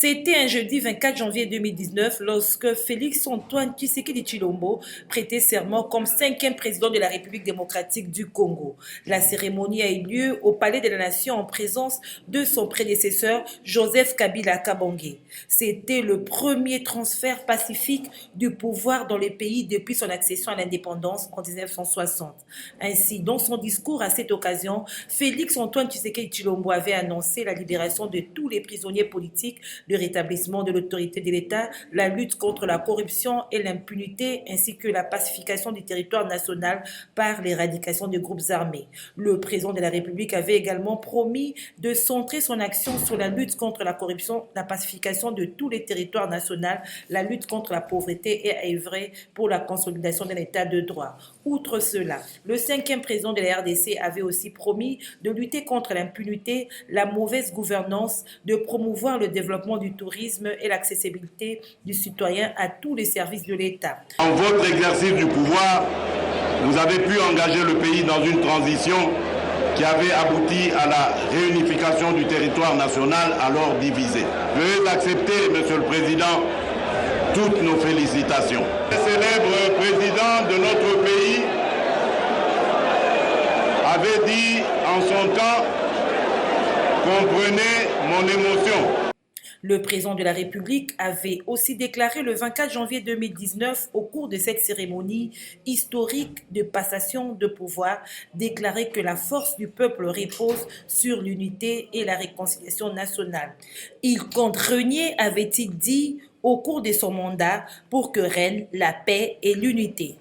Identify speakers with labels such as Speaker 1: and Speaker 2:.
Speaker 1: C'était un jeudi 24 janvier 2019 lorsque Félix-Antoine Tshisekedi Tshilombo prêtait serment comme cinquième président de la République démocratique du Congo. La cérémonie a eu lieu au Palais de la Nation en présence de son prédécesseur Joseph Kabila Kabange. C'était le premier transfert pacifique du pouvoir dans le pays depuis son accession à l'indépendance en 1960. Ainsi, dans son discours à cette occasion, Félix-Antoine Tshisekedi Tshilombo avait annoncé la libération de tous les prisonniers politiques, le rétablissement de l'autorité de l'État, la lutte contre la corruption et l'impunité, ainsi que la pacification du territoire national par l'éradication des groupes armés. Le président de la République avait également promis de centrer son action sur la lutte contre la corruption, la pacification de tous les territoires nationaux, la lutte contre la pauvreté et à œuvrer pour la consolidation d'un État de droit. Outre cela, le cinquième président de la RDC avait aussi promis de lutter contre l'impunité, la mauvaise gouvernance, de promouvoir le développement du tourisme et l'accessibilité du citoyen à tous les services de l'État.
Speaker 2: En votre exercice du pouvoir, vous avez pu engager le pays dans une transition qui avait abouti à la réunification du territoire national alors divisé. Veuillez accepter, Monsieur le Président, toutes nos félicitations. Le célèbre président de notre pays avait dit en son temps: comprenez mon émotion.
Speaker 1: Le président de la République avait aussi déclaré le 24 janvier 2019, au cours de cette cérémonie historique de passation de pouvoir, déclaré que la force du peuple repose sur l'unité et la réconciliation nationale. Il compte régner, avait-il dit, au cours de son mandat pour que règne la paix et l'unité.